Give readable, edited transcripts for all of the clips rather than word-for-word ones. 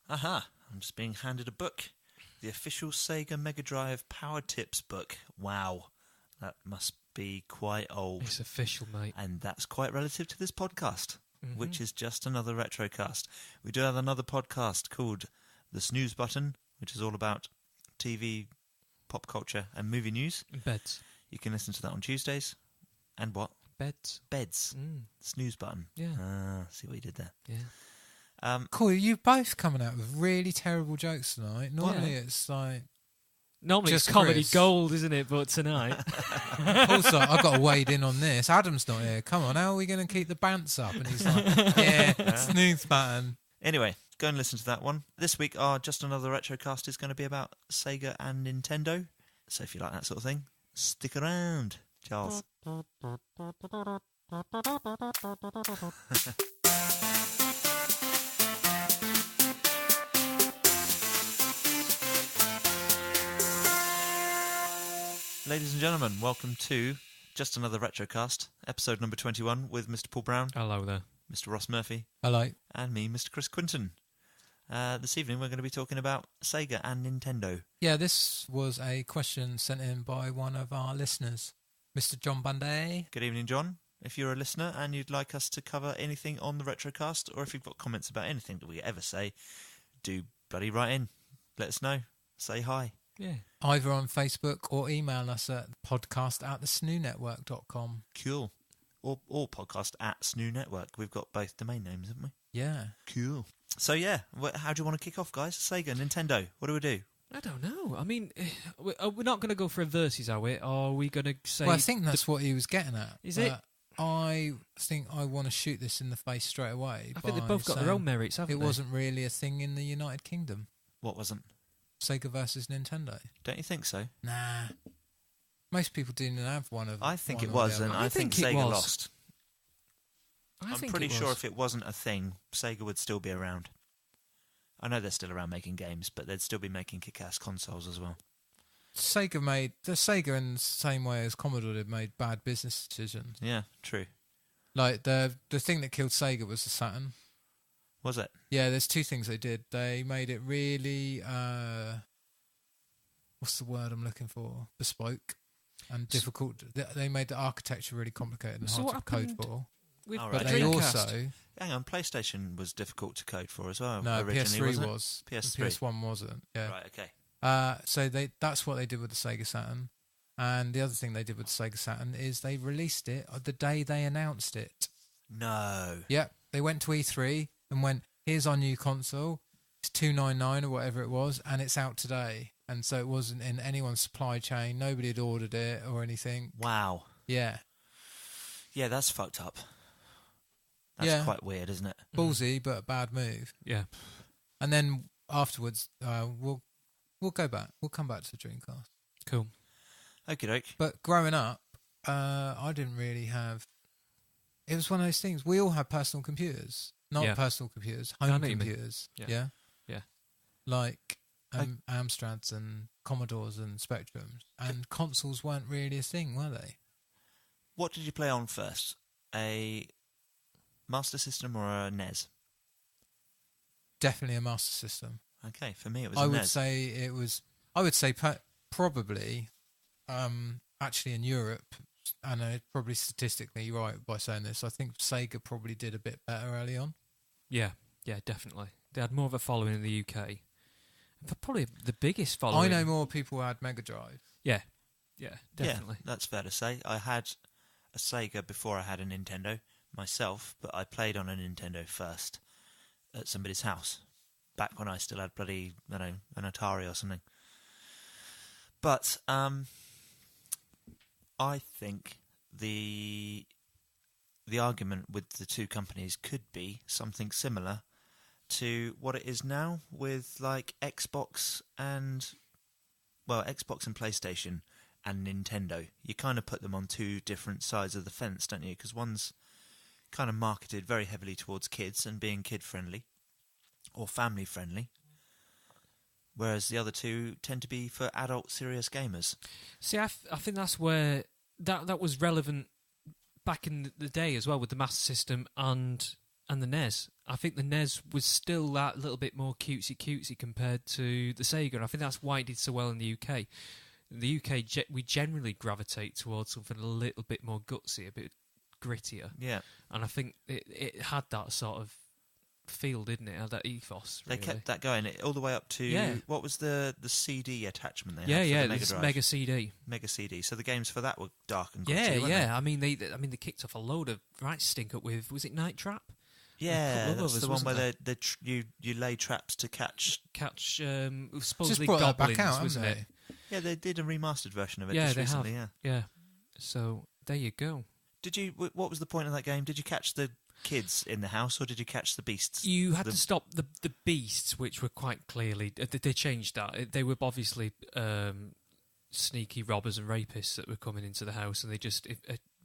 Aha, I'm just being handed a book. The official Sega Mega Drive Power Tips book. Wow, that must be quite old. It's official, mate. And that's quite relative to this podcast, which is just another retrocast. We do have another podcast called The Snooze Button, which is all about TV, pop culture and movie news. Beds. You can listen to that on Tuesdays. And what? Beds. Snooze Button. Yeah. See what you did there. Yeah. Cool, you both coming out with really terrible jokes tonight. Normally it's like... Normally Just it's comedy Chris. gold, isn't it? But tonight... Also, I've got to wade in on this. Adam's not here. Come on, how are we going to keep the bants up? And he's like, yeah, snooze button. Anyway, go and listen to that one. This week, our Just Another Retrocast is going to be about Sega and Nintendo. So if you like that sort of thing, stick around. Charles. Ladies and gentlemen, welcome to Just Another Retrocast, episode number 21, with Mr. Paul Brown, Hello there. Mr. Ross Murphy, Hello. and me, Mr. Chris Quinton. This evening we're going to be talking about Sega and Nintendo. Yeah, this was a question sent in by one of our listeners, Mr. John Bunday. Good evening, John. If you're a listener and you'd like us to cover anything on the Retrocast, or if you've got comments about anything that we ever say, do bloody write in. Let us know. Say hi. Yeah. Either on Facebook or email us at podcast@thesnewnetwork.com. Cool. Or podcast at SNEW Network. We've got both domain names, haven't we? Yeah. Cool. So yeah, how do you want to kick off, guys? Sega, Nintendo, what do we do? I don't know. I mean, we're not going to go for a versus, are we? Or are we going to say... Well, I think that's what he was getting at. Is it? I think I want to shoot this in the face straight away. I think they've both got their own merits, haven't it they? wasn't really a thing in the United Kingdom. What wasn't? Sega versus Nintendo. Don't you think so? Nah. Most people didn't have one of I think one it or was, the and other. I think it Sega was. lost. I I'm think pretty it sure was. if it wasn't a thing, Sega would still be around. I know they're still around making games, but they'd still be making kick-ass consoles as well. Sega in the same way as Commodore did made bad business decisions. Yeah, true. Like the thing that killed Sega was the Saturn. Was it? Yeah, there's two things they did. They made it really what's the word I'm looking for? Bespoke and difficult. They made the architecture really complicated and So hard what to code happened for. With All But right. they Dreamcast? also Hang on, PlayStation was difficult to code for as well. no originally, PS3 wasn't it? was. PS3. PS1 wasn't. Yeah. Right, okay. So that's what they did with the Sega Saturn. And the other thing they did with the Sega Saturn is they released it the day they announced it. No. Yep. They went to E3 and went, here's our new console. It's $299 or whatever it was, and it's out today. And so it wasn't in anyone's supply chain. Nobody had ordered it or anything. Wow. Yeah. Yeah, that's fucked up. That's Yeah. quite weird, isn't it? Ballsy, but a bad move. Yeah. And then afterwards, we'll go back. We'll come back to the Dreamcast. Cool. Okie doke. But growing up, I didn't really have... It was one of those things. We all had personal computers. Not Yeah. personal computers, I home know what you mean. computers. Yeah. Yeah? Yeah. Like Amstrads and Commodores and Spectrums. And consoles weren't really a thing, were they? What did you play on first? A Master System or a NES? Definitely a Master System. Okay, for me it was I a would NES. say it was... I would say probably, actually in Europe, and I'm probably statistically right by saying this, I think Sega probably did a bit better early on. Yeah. Yeah, definitely. They had more of a following in the UK. But probably the biggest following. I know more people had Mega Drive. Yeah. Yeah, definitely. Yeah, that's fair to say. I had a Sega before I had a Nintendo myself, but I played on a Nintendo first at somebody's house, back when I still had bloody, I don't know, an Atari or something. But I think the argument with the two companies could be something similar to what it is now with like Xbox and PlayStation and Nintendo. You kind of put them on two different sides of the fence, don't you? Because one's kind of marketed very heavily towards kids and being kid-friendly or family-friendly, whereas the other two tend to be for adult, serious gamers. See, I think that's where that was relevant back in the day as well with the Master System and the NES. I think the NES was still that little bit more cutesy compared to the Sega, and I think that's why it did so well in the UK. In the UK, we generally gravitate towards something a little bit more gutsy, a bit grittier. Yeah. And I think it had that sort of feel, didn't it? It had that ethos. They really. kept that going all the way up to Yeah. what was the CD attachment they Yeah, had for yeah, the Mega this Drive? Mega CD. Mega CD. So the games for that were dark and gritty, Yeah, weren't yeah. I mean, they kicked off a load of right stink up with. Was it Night Trap? they? Yeah, couple of that's others, the one wasn't where you lay traps to catch. Supposedly brought that goblins, back out, wasn't haven't it? Yeah, they did a remastered version of it Yeah, just they recently. have. Yeah. Yeah. So there you go. What was the point of that game? Did you catch the kids in the house, or did you catch the beasts? You had to stop the beasts, which were quite clearly they changed that. They were obviously sneaky robbers and rapists that were coming into the house, and they just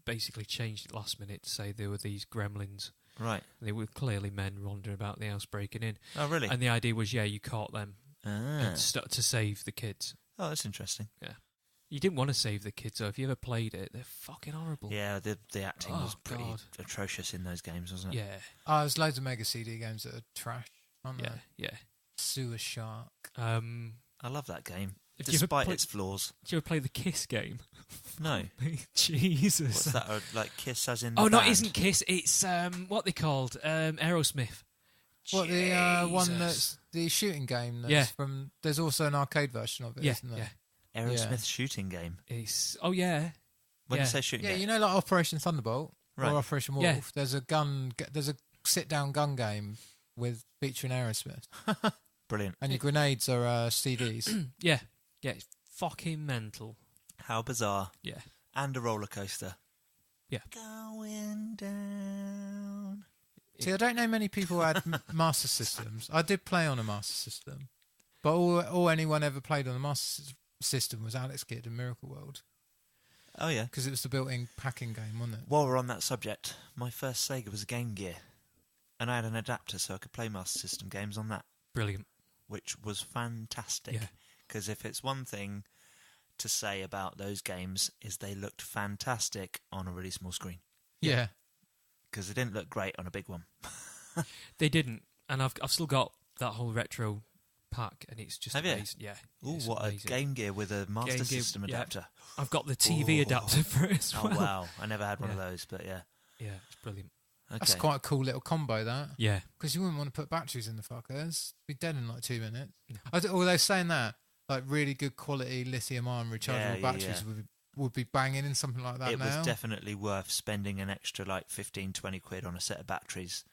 basically changed it last minute to say they were these gremlins. Right. They were clearly men wandering about the house breaking in. Oh, really? And the idea was, you caught them and to save the kids. Oh, that's interesting. Yeah. You didn't want to save the kids, though. If you ever played it, they're fucking horrible. Yeah, the acting was pretty God. atrocious in those games, wasn't it? Yeah. Oh, there's loads of Mega CD games that are trash, aren't Yeah. there? Yeah. Sewer Shark. I love that game, Have you ever despite played- its flaws. Did you ever play the Kiss game? No. Jesus. What's that? Like Kiss as in Oh, the no, it band? isn't Kiss. It's what they called Aerosmith. What, the one Jesus. that's the shooting game that's Yeah. from... There's also an arcade version of it, Yeah, isn't there? yeah. Aerosmith Yeah. shooting game. It's yeah. When Yeah. you say shooting Yeah, game, you know, like Operation Thunderbolt Right. or Operation Wolf. Yeah. There's a sit-down gun game with featuring Aerosmith, brilliant. and your grenades are CDs. Yeah. Yeah, it's fucking mental. How bizarre. Yeah. And a roller coaster. Yeah. Going down. See, I don't know many people who had Master Systems. I did play on a Master System, but all anyone ever played on a Master System was Alex Kidd and Miracle World, Oh, yeah. because it was the built-in packing game, wasn't it? While we're on that subject, my first Sega was a Game Gear. And I had an adapter so I could play Master System games on that, Brilliant. which was fantastic. Yeah. Because if it's one thing to say about those games is they looked fantastic on a really small screen. Yeah. Because they didn't look great on a big one. They didn't, and I've still got that whole retro pack, and it's just Have you? amazing. Yeah. Ooh, it's what amazing. a Game Gear with a Master Game Gear, System yeah. adapter. I've got the TV Ooh. adapter for it as Oh, well. wow. I never had one of Yeah. those, but yeah. Yeah, it's brilliant. Okay. That's quite a cool little combo, that. Yeah. Because you wouldn't want to put batteries in the fuckers. Be dead in like 2 minutes. No. Although saying that, like really good quality lithium-ion rechargeable Yeah, batteries would be banging in something like that It now. was definitely worth spending an extra like 15, 20 quid on a set of batteries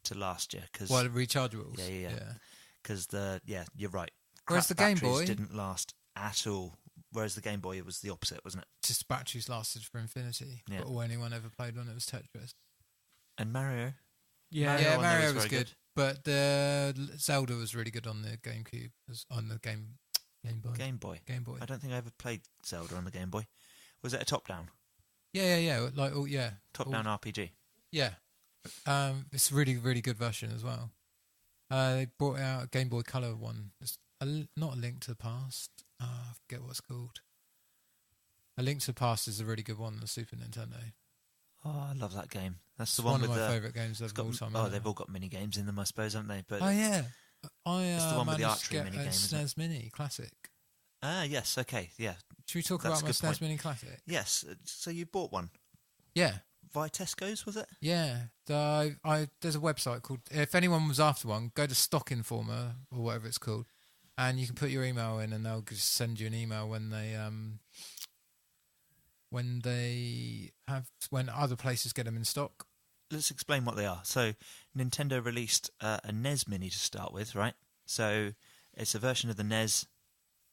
to last you. Cause, Well, rechargeables. Yeah. Because you're right. Whereas Crap the Game batteries Boy- didn't last at all. Whereas the Game Boy, it was the opposite, wasn't it? Just batteries lasted for infinity. Yeah. But all anyone ever played on it was Tetris. And Mario. Yeah. Mario Yeah, on there Mario was was very good. But the Zelda was really good on the GameCube, on the Game Boy. Game Boy. Game Boy. I don't think I ever played Zelda on the Game Boy. Was it a top-down? Yeah. Like, Top-down RPG? Yeah. It's a really, really good version as well. They brought out a Game Boy Color one. It's not A Link to the Past. I forget what it's called. A Link to the Past is a really good one on the Super Nintendo. Oh, I love that game. That's It's the one one with of my the... favourite games of all time. Oh, they've all got mini-games in them, I suppose, haven't they? But Oh, yeah. I It's the one with the managed to archery get a minigame, isn't it? SNES Mini Classic. yes, okay, yeah. Should we talk That's about my a good SNES point. Mini Classic? Yes, so you bought one. Yeah. Via Tesco's, was it? Yeah, there's a website called. If anyone was after one, go to Stock Informer or whatever it's called, and you can put your email in, and they'll just send you an email when other places get them in stock. Let's explain what they are. So, Nintendo released a NES Mini to start with, right? So, it's a version of the NES,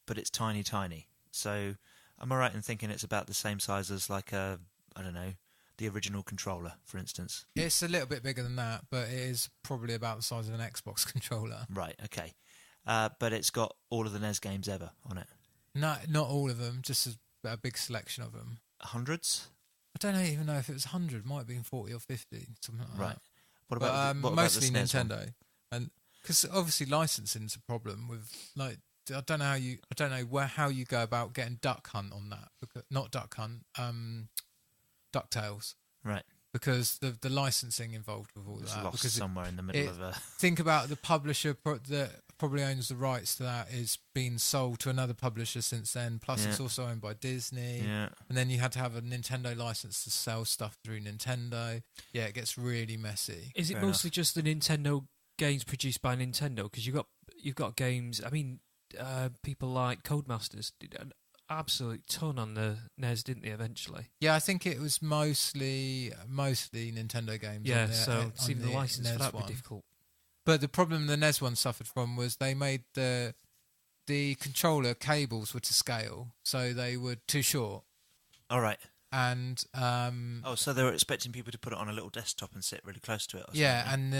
but it's tiny, tiny. So, am I right in thinking it's about the same size as like the original controller, for instance? It's a little bit bigger than that, but it is probably about the size of an Xbox controller. Right, okay. But it's got all of the NES games ever on it. No, not all of them, just a big selection of them. Hundreds? I don't even know if it was 100, might have been 40 or 50, something like Right. that. What But about what mostly about the SNES one? Nintendo, and because obviously licensing's a problem with like I don't know how you go about getting Duck Hunt on that. Not Duck Hunt, DuckTales. Right. because the licensing involved with all It's that. lost Because somewhere in the middle of a... think about the publisher that probably owns the rights to that is being sold to another publisher since then. Plus, it's also owned by Disney. Yeah. And then you had to have a Nintendo license to sell stuff through Nintendo. Yeah, it gets really messy. Is it Fair mostly just the Nintendo games produced by Nintendo? Because you've got games. I mean, people like Codemasters did an absolute ton on the NES, didn't they? Eventually. Yeah, I think it was mostly Nintendo games. Yeah, on the, so it's even the license NES for that would one. be difficult. But the problem the NES one suffered from was they made the controller cables were to scale, so they were too short. All right. And so they were expecting people to put it on a little desktop and sit really close to it. Or yeah, something.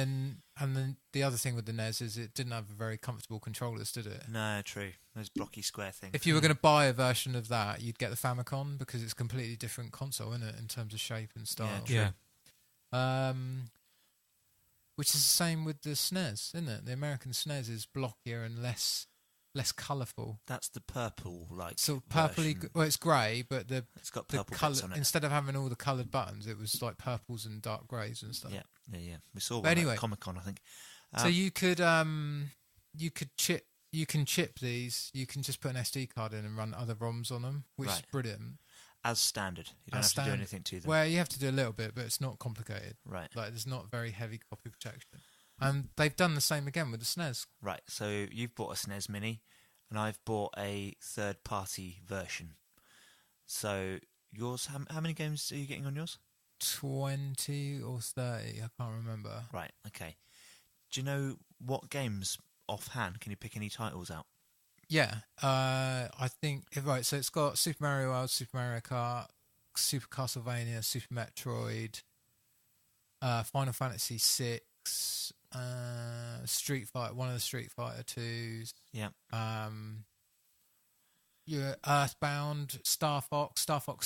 and then the other thing with the NES is it didn't have very comfortable controllers, did it? No, true. Those blocky square things. If you were going to buy a version of that, you'd get the Famicom because it's a completely different console, isn't it, in terms of shape and style? Yeah, Yeah. Which is the same with the SNES, isn't it? The American SNES is blockier and less colourful. That's the purple, like. So purpley, version. well, it's grey, but It's got the purple colour bits on it. instead of having all the coloured buttons, it was like purples and dark greys and stuff. Yeah. We saw one But anyway, at Comic-Con, I think. So you can chip these. You can just put an SD card in and run other ROMs on them, which is brilliant. As standard. You don't have to do anything to them. Well, you have to do a little bit, but it's not complicated. Right. Like there's not very heavy copy protection. And they've done the same again with the SNES. Right. So you've bought a SNES Mini, and I've bought a third-party version. So yours, how many games are you getting on yours? 20 or 30, I can't remember. Right. Okay. Do you know what games offhand? Can you pick any titles out? Yeah, I think right. So it's got Super Mario World, Super Mario Kart, Super Castlevania, Super Metroid, Final Fantasy VI, Street Fighter, one of the Street Fighter 2s. Yeah. Your Earthbound, Star Fox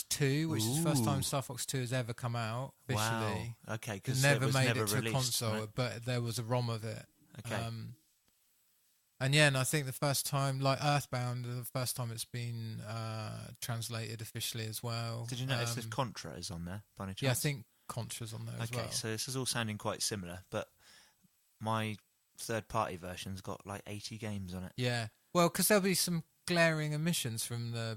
2, which is the first time Star Fox 2 has ever come out officially. Wow. Okay. It Because never was made never it to a released, console, right? but there was a ROM of it. Okay. And yeah, and I think the first time, like Earthbound, the first time it's been translated officially as well. Did you notice if Contra is on there by any chance? Yeah, I think Contra's on there as well. Okay, so this is all sounding quite similar, but my third-party version's got like 80 games on it. Yeah, well, because there'll be some glaring omissions from the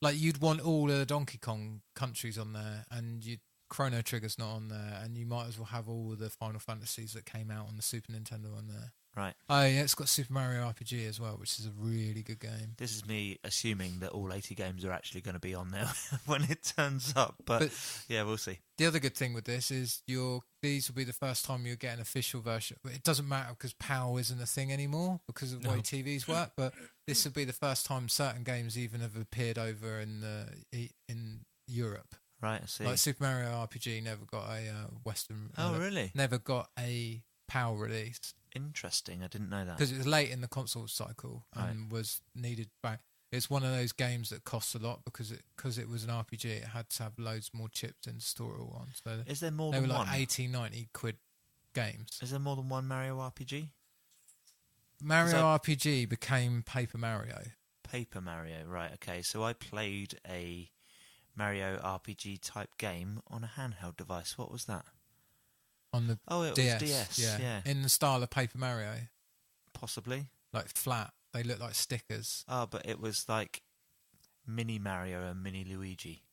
like you'd want all of the Donkey Kong countries on there, and Chrono Trigger's not on there, and you might as well have all the Final Fantasies that came out on the Super Nintendo on there. Right. Oh yeah, it's got Super Mario RPG as well, which is a really good game. This is me assuming that all 80 games are actually going to be on there when it turns up, but yeah, we'll see. The other good thing with this is these will be the first time you'll get an official version. It doesn't matter because PAL isn't a thing anymore because of the way TVs work, but this will be the first time certain games even have appeared over in Europe. Right, I see. Like Super Mario RPG never got a Western... Oh, really? Never got a PAL release. Interesting, I didn't know that. Because it was late in the console cycle and was needed back. It's one of those games that costs a lot because it was an RPG. It had to have loads more chips in to store it all on. So is there more they than were one? like 80, 90 quid games. Is there more than one Mario RPG? Mario RPG became Paper Mario. Paper Mario, right, okay. So I played a Mario RPG type game on a handheld device. What was that? On the it DS. was DS, yeah. In the style of Paper Mario. Possibly. Like flat. They look like stickers. Oh, but it was like Mini Mario and Mini Luigi.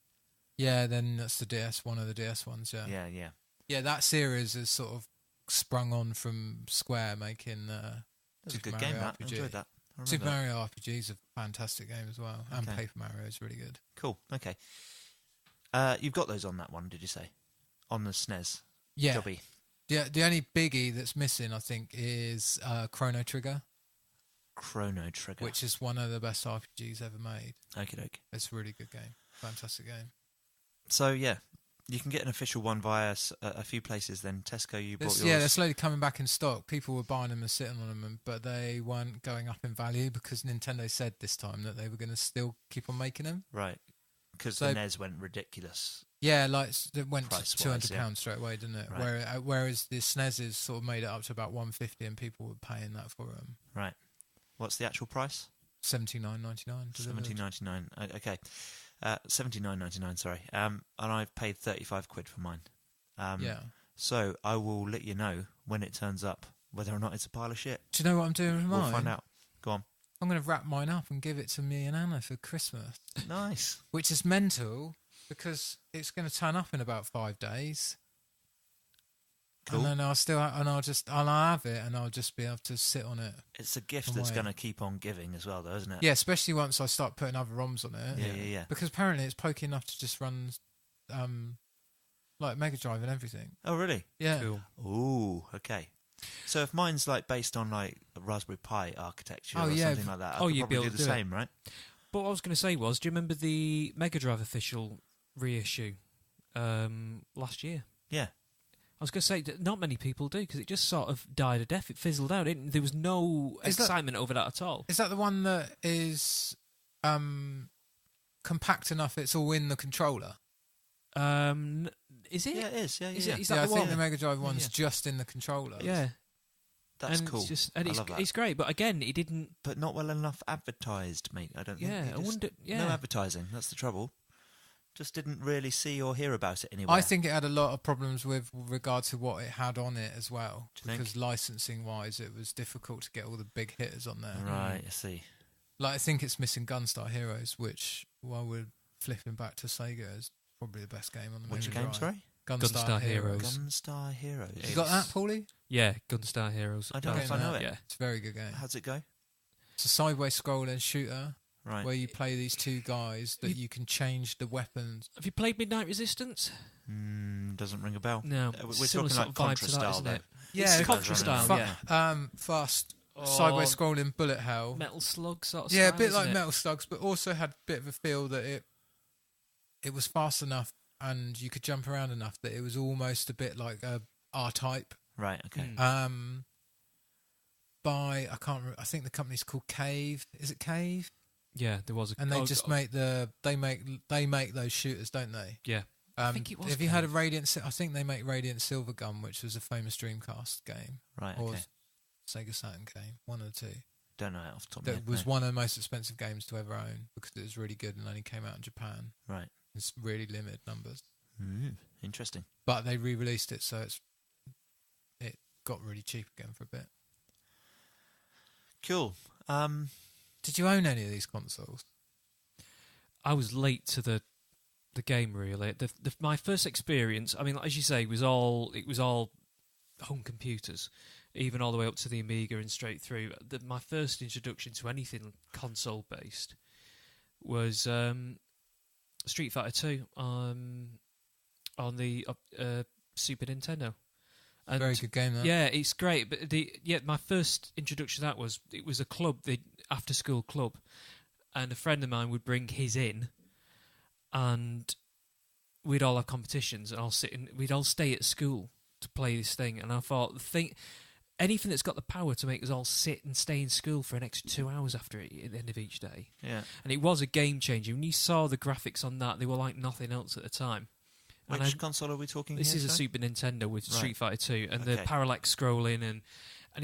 Yeah, then that's the DS, one of the DS ones, yeah. Yeah. Yeah, that series is sort of sprung on from Square making That's a Super good Mario game, that. RPG. I enjoyed that. I Super remember Mario RPG is a fantastic game as well. And Okay. Paper Mario is really good. Cool, okay. You've got those on that one, did you say? On the SNES? Yeah. Jobby. The only biggie that's missing, I think, is Chrono Trigger. Chrono Trigger. Which is one of the best RPGs ever made. Okie doke. It's a really good game. Fantastic game. So, yeah, you can get an official one via a few places then. Tesco, you bought yours. Yeah, they're slowly coming back in stock. People were buying them and sitting on them, but they weren't going up in value because Nintendo said this time that they were going to still keep on making them. Right. Because the NES went ridiculous. Yeah, like it went to Price-wise, £200 straight away, didn't it? Right. Whereas the SNESs sort of made it up to about $150 and people were paying that for them. Right. What's the actual price? $79.99. $17.99. Okay. £79.99. Sorry. And I've paid £35 for mine. Yeah. So I will let you know when it turns up whether or not it's a pile of shit. Do you know what I'm doing with mine? We'll find out. Go on. I'm going to wrap mine up and give it to me and Anna for Christmas. Nice. Which is mental because it's going to turn up in about 5 days. Cool. And then I'll have it and I'll just be able to sit on it. It's a gift that's going to keep on giving as well, though, isn't it? Yeah, especially once I start putting other ROMs on it. Yeah. Because apparently it's pokey enough to just run like Mega Drive and everything. Oh, really? Yeah. Cool. Ooh, okay. So if mine's like based on like a Raspberry Pi architecture or yeah. something like that, I could you'd be probably able do to the do it. same, right? But what I was going to say was, do you remember the Mega Drive official reissue last year? Yeah. I was going to say that not many people do because it just sort of died a death. It fizzled out. There was no excitement over that at all. Is that the one that is compact enough it's all in the controller? Is it? Yeah, it is. Yeah, Is yeah. it- is Yeah, that I the think one? the Mega Drive one's Yeah. just in the controller. Yeah. That's and cool. It's I love that. it's great, but again, it didn't. But not well enough advertised, mate. I don't think. Yeah, They I just- wonder. Yeah, No advertising. That's the trouble. Just didn't really see or hear about it anywhere. I think it had a lot of problems with regard to what it had on it as well. Do you think? Because licensing wise, it was difficult to get all the big hitters on there. Right, I see. Like, I think it's missing Gunstar Heroes, which, while we're flipping back to Sega, is probably the best game on the Which Mega game, Drive. sorry? Gunstar Heroes. Gunstar Heroes. You got that, Paulie? yeah. Gunstar Heroes. I don't know if I Okay, know no. it. Yeah. It's a very good game. How's it go? It's a sideways scrolling shooter Right. where you play these two guys that you can change the weapons. Have you played Midnight Resistance? Doesn't ring a bell. No. We're Similar talking sort like of vibe Contra to that, style, isn't though. it? Yeah, It's Contra style. Yeah. Fast, Oh, sideways scrolling bullet hell. Metal Slug sort of. Yeah, a style, bit isn't like it? Metal Slugs, but also had a bit of a feel that it was fast enough and you could jump around enough that it was almost a bit like a R-Type. Right, okay. I can't remember, I think the company's called Cave. Is it Cave? Yeah, there was a. And they just make they make those shooters, don't they? Yeah. I think it was Have you heard Cave. of Radiant? I think they make Radiant Silvergun, which was a famous Dreamcast game Right, or okay. Sega Saturn game, one or two. Don't know it off the top of my That head. was no. one of the most expensive games to ever own because it was really good and only came out in Japan. Right. It's really limited numbers, Interesting. but they re-released it, so it got really cheap again for a bit. Cool. Did you own any of these consoles? I was late to the game really. My first experience, I mean, as you say, it was all home computers, even all the way up to the Amiga and straight through. My first introduction to anything console based was Street Fighter 2 on the Super Nintendo. And Very good game, that. yeah, it's great. But my first introduction to that was it was a club, the after school club, and a friend of mine would bring his in, and we'd all have competitions, and we'd all stay at school to play this thing. And I thought, anything that's got the power to make us all sit and stay in school for an extra 2 hours at the end of each day. Yeah. And it was a game changer. When you saw the graphics on that, they were like nothing else at the time. Which console are we talking This here? is a sorry? Super Nintendo with Right. Street Fighter 2 and the Okay. parallax scrolling and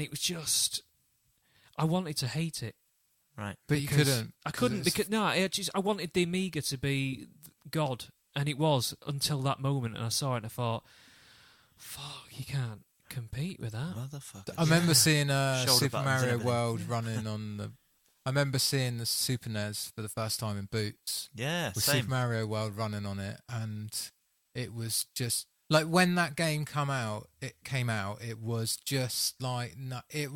it was just, I wanted to hate it. Right. But you Because couldn't. I couldn't it's- because I wanted the Amiga to be God, and it was until that moment, and I saw it and I thought, fuck, you can't compete with that. Motherfucker. I remember seeing Shoulder Super buttons and Mario everything. World running on the. I remember seeing the Super NES for the first time in Boots Yeah, with same. Super Mario World running on it, and it was just like when that game came out. It was just like it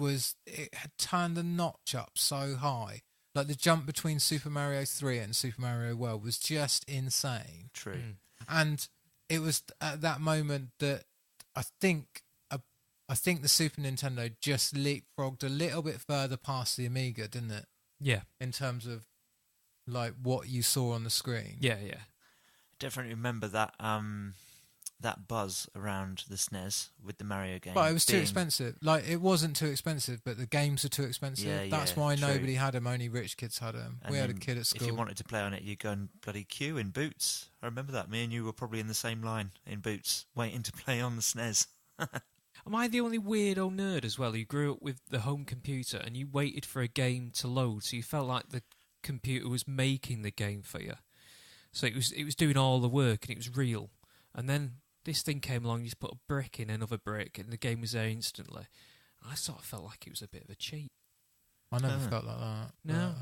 had turned the notch up so high. Like the jump between Super Mario 3 and Super Mario World was just insane. True. And it was at that moment that I think the Super Nintendo just leapfrogged a little bit further past the Amiga, didn't it? Yeah, In terms of like what you saw on the screen. yeah. Definitely remember that that buzz around the SNES with the Mario game. But it was too being- expensive. Like, it wasn't too expensive, but the games were too expensive. Yeah, That's yeah, why true. nobody had them. Only rich kids had them. and We had a then kid at school. If you wanted to play on it, you go and bloody queue in Boots. I remember that. Me and you were probably in the same line in Boots, waiting to play on the SNES. Am I the only weirdo nerd as well who grew up with the home computer and you waited for a game to load, so you felt like the computer was making the game for you? So it was doing all the work and it was real. And then this thing came along, you just put a brick in another brick, and the game was there instantly. I sort of felt like it was a bit of a cheat. I never felt like that. No.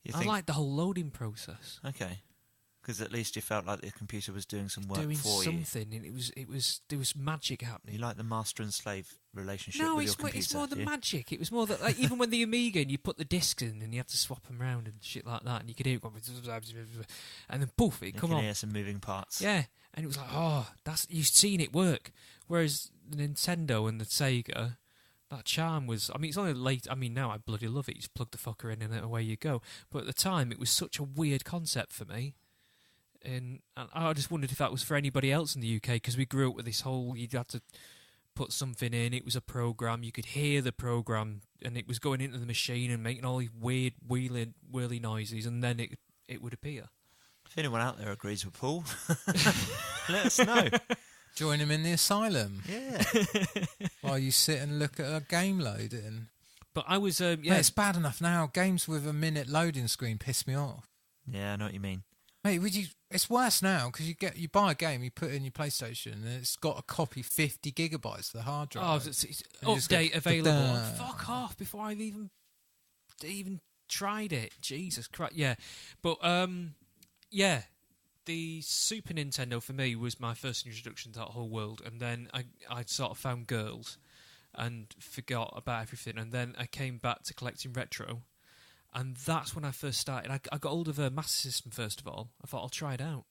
But, I liked the whole loading process. Okay. Because at least you felt like the computer was doing some work doing for something, and it was there was magic happening. You like the master and slave relationship No, with your computer? it's more the do you? magic. It was more that, like, even when the Amiga and you put the discs in and you had to swap them around and shit like that, and you could hear it going, and then poof, it You come can on. hear some moving parts. Yeah, and it was like, oh, that's you've seen it work. Whereas the Nintendo and the Sega, that charm was. I mean, it's only late. I mean, now I bloody love it. You just plug the fucker in and away you go. But at the time, it was such a weird concept for me. And I just wondered if that was for anybody else in the UK, because we grew up with this whole, you'd have to put something in, it was a program, you could hear the program, and it was going into the machine and making all these weird whirly noises, and then it would appear. If anyone out there agrees with Paul, let us know. join him in the asylum Yeah. while you sit and look at a game loading. But I was, Mate, it's bad enough now. Games with a minute loading screen piss me off. Yeah, I know what you mean. Mate, it's worse now because you buy a game, you put it in your PlayStation, and it's got a copy 50 gigabytes of the hard drive. Oh, it's And you just go, update available. "Da-da." Fuck off before I've even tried it. Jesus Christ. Yeah. But, yeah. The Super Nintendo for me was my first introduction to that whole world, and then I sort of found girls and forgot about everything, and then I came back to collecting retro, and that's when I first started. I got hold of a Master System first of all. I thought I'll try it out.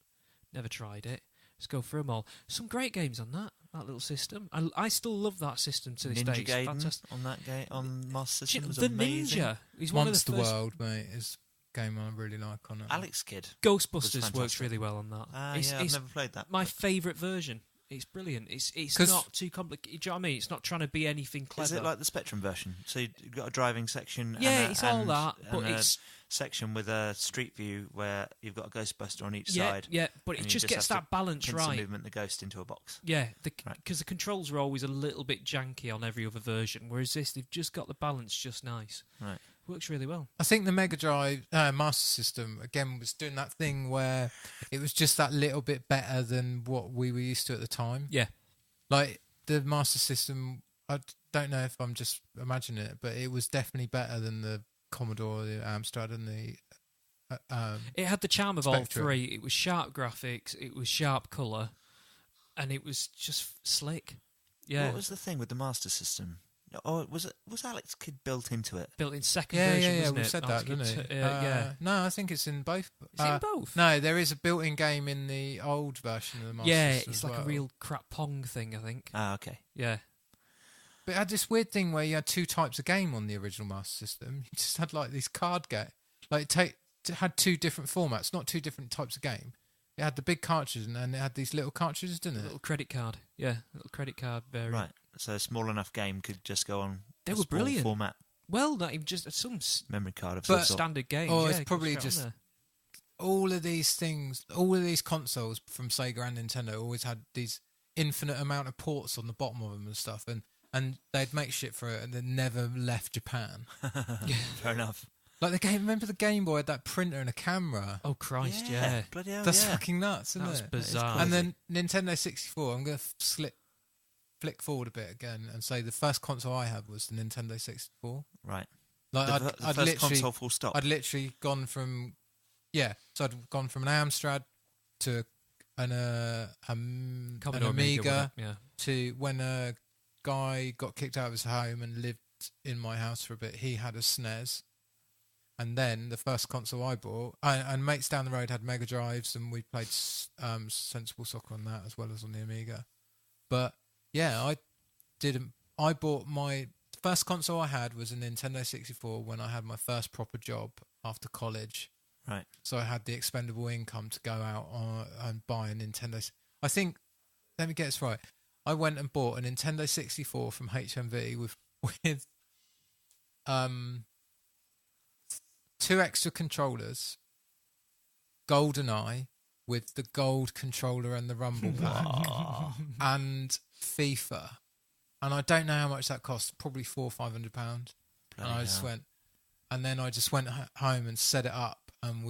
Never tried it. Let's go through them all. Some great games on that little system. I still love that system to this day. Ninja It's Gaiden fantastic. on that game on Master Do you System know, was the amazing. Ninja is one of Monster the first. World, mate, is a game I really like on it. Alex Kidd. Ghostbusters fantastic. works really well on that. Yeah, I've never played that. My favourite version. It's brilliant. It's 'Cause- not too complicated. Do you know what I mean? It's not trying to be anything clever. Is it like the Spectrum version? So you've got a driving section. Yeah, and it's all that, but and it's- a section with a street view where you've got a Ghostbuster on each yeah, side. yeah, but and it you just gets have that balance pincer right. movement the ghost into a box. Yeah, Right. because the controls are always a little bit janky on every other version, whereas this, they've just got the balance just nice. Right. Works really well. I think the Mega Drive Master System, again, was doing that thing where it was just that little bit better than what we were used to at the time. Yeah. Like, the Master System, I don't know if I'm just imagining it, but it was definitely better than the Commodore, the Amstrad, and the... It had the charm of all Spectrum. three. It was sharp graphics, it was sharp colour, and it was just slick. Yeah. What was the thing with the Master System? Oh, was Alex Kidd built into it? Built in second yeah, version, yeah, wasn't we've it? said I that, think didn't it? Yeah. No, I think it's in both. Is it in both? No, there is a built-in game in the old version of the Master Yeah, System it's as like a well. real crap Pong thing, I think. Ah, okay. Yeah. But it had this weird thing where you had two types of game on the original Master System. You just had like these card game. Like it had two different formats, not two different types of game. It had the big cartridges and it had these little cartridges, didn't A it? little credit card. Yeah, little credit card variant. Right. So a small enough game could just go on They a were small brilliant. format Well, not even just some memory card of But- some sort. standard games. Oh, yeah, it's it goes probably straight on just- there. All of these things, all of these consoles from Sega and Nintendo always had these infinite amount of ports on the bottom of them and stuff, and they'd make shit for it, and they never left Japan. Fair enough. Like the game, remember the Game Boy had that printer and a camera? Oh Christ, yeah. Bloody hell, That's yeah. fucking nuts, isn't That was it? bizarre. And then Nintendo 64. I'm going to flick forward a bit again and say the first console I had was the Nintendo 64. Right. Like The I'd first literally, console full stop. I'd literally gone from, so I'd gone from an Amstrad to an Commodore Amiga wasn't it? Yeah. to when a guy got kicked out of his home and lived in my house for a bit. He had a SNES. And then the first console I bought, and mates down the road had Mega Drives, and we played Sensible Soccer on that as well as on the Amiga. But yeah, I bought my first console I had was a Nintendo 64 when I had my first proper job after college. Right. So I had the expendable income to go out and buy a Nintendo. I think, let me get this right. I went and bought a Nintendo 64 from HMV with 2 extra controllers, GoldenEye with the gold controller and the rumble pack, and FIFA. And I don't know how much that cost. Probably £400 or £500. And I just went, and then I just went home and set it up. and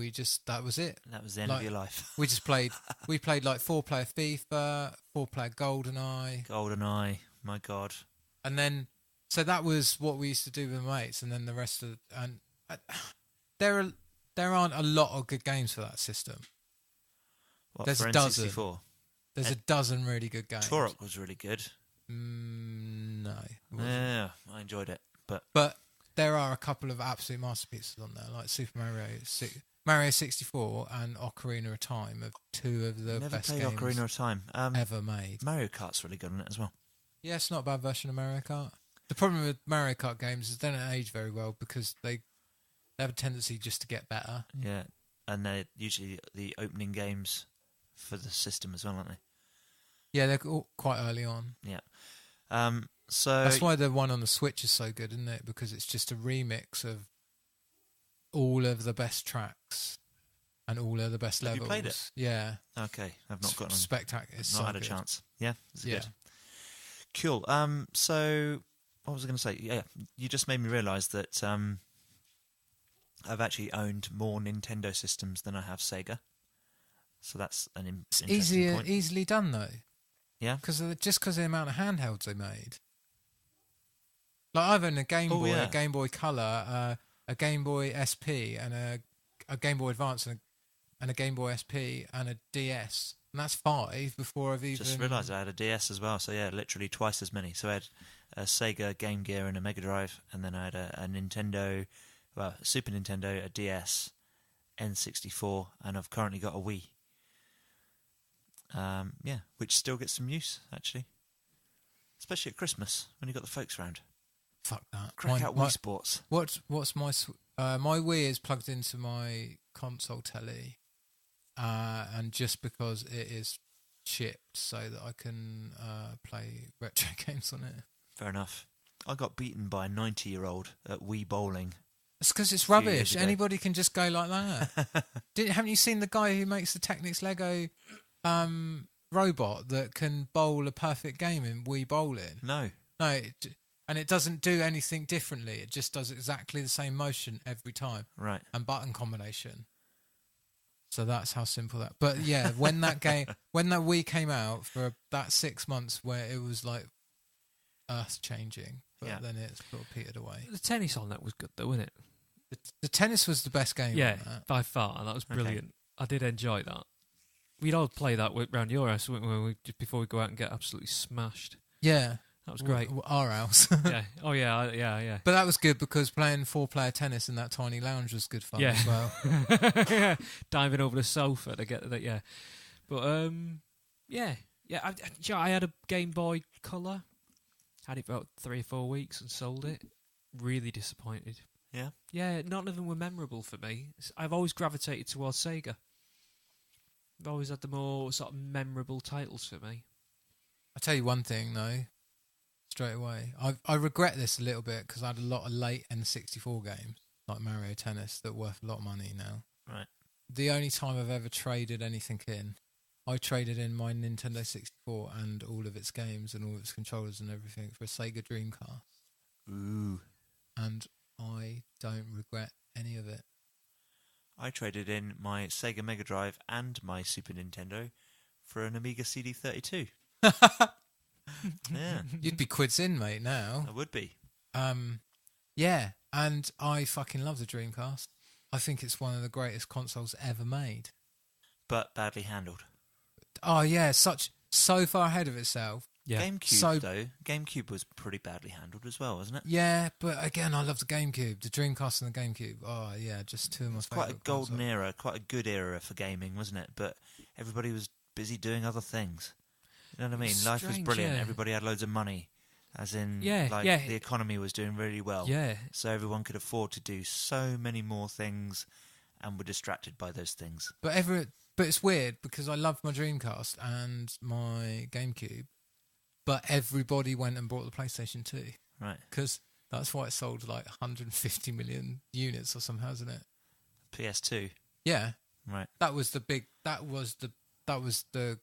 that was it. That was the end of your life. We played like 4-player FIFA, 4-player GoldenEye, my God. and then so that was what we used to do with my mates, and then the rest of there aren't a lot of good games for that system. What, There's for a dozen. N64? There's a dozen really good games. Turok was really good. No, it wasn't. Yeah, I enjoyed it, But there are a couple of absolute masterpieces on there, like Super Mario 64 and Ocarina of Time, of two of the never best played games Ocarina of Time. ever made. Mario Kart's really good on it as well. Yeah, it's not a bad version of Mario Kart. The problem with Mario Kart games is they don't age very well because they have a tendency just to get better. Yeah, and they're usually the opening games for the system as well, aren't they? Yeah, they're all quite early on. Yeah. So That's why the one on the Switch is so good, isn't it? Because it's just a remix of all of the best tracks and all of the best Have levels. you played it? Yeah. Okay, I've not gotten on. Spectacular. It's Not so had a good. chance. Yeah, it's Yeah. good. Cool. So what was I going to say? Yeah, you just made me realise that I've actually owned more Nintendo systems than I have Sega. So that's an interesting point. Easily done though. Yeah. Just because of the amount of handhelds they made. Like I've owned a Game Boy, yeah. a Game Boy Color, a Game Boy SP, and a Game Boy Advance, and a Game Boy SP, and a DS. And that's 5 before I've even... Just realised I had a DS as well, so yeah, literally twice as many. So I had a Sega Game Gear and a Mega Drive, and then I had a Nintendo, a Super Nintendo, a DS, N64, and I've currently got a Wii. Yeah, which still gets some use, actually. Especially at Christmas, when you've got the folks round. Fuck that. Crack out Wii Sports. What's my Wii is plugged into my console telly, and just because it is chipped so that I can play retro games on it. Fair enough. I got beaten by a 90-year-old at Wii Bowling. It's because it's few years rubbish. ago. Anybody can just go like that. Haven't you seen the guy who makes the Technics Lego robot that can bowl a perfect game in Wii Bowling? No. No, and it doesn't do anything differently. It just does exactly the same motion every time. Right. And button combination. So that's how simple that. But yeah, when that Wii came out for that 6 months, where it was like earth changing, but Yeah. then it sort of petered away. The tennis on that was good though, wasn't it? The tennis was the best game. Yeah, on that. by far. That was Okay. brilliant. I did enjoy that. We'd all play that around your house just before we go out and get absolutely smashed. Yeah, That was great. Our house. Yeah. Oh yeah. Yeah. But that was good because playing 4-player tennis in that tiny lounge was good fun Yeah. as well. Yeah. Diving over the sofa to get that. Yeah. But yeah. I had a Game Boy Color. Had it for about 3 or 4 weeks and sold it. Really disappointed. Yeah. Yeah, none of them were memorable for me. I've always gravitated towards Sega. I've always had the more sort of memorable titles for me. I'll tell you one thing though, straight away. I regret this a little bit because I had a lot of late N64 games, like Mario Tennis, that are worth a lot of money now. Right. The only time I've ever traded anything in, I traded in my Nintendo 64 and all of its games and all of its controllers and everything for a Sega Dreamcast. Ooh. And I don't regret any of it. I traded in my Sega Mega Drive and my Super Nintendo for an Amiga CD32. Yeah, You'd be quids in, mate, now. I would be. Yeah, and I fucking love the Dreamcast. I think it's one of the greatest consoles ever made. But badly handled. Oh yeah, so far ahead of itself. Yeah. GameCube, though. GameCube was pretty badly handled as well, wasn't it? Yeah, but again, I love the GameCube, the Dreamcast and the GameCube. Oh yeah, just two of my favourite. Quite a golden consoles. era, quite a good era for gaming, wasn't it? But everybody was busy doing other things. You know what I mean? It's Life was strange, brilliant. yeah. Everybody had loads of money. As in, Yeah, like, yeah. the economy was doing really well. Yeah. So everyone could afford to do so many more things and were distracted by those things. But it's weird because I love my Dreamcast and my GameCube, but everybody went and bought the PlayStation 2 Right. because that's why it sold like 150 million units or something, hasn't it? PS2. Yeah, Right. that was the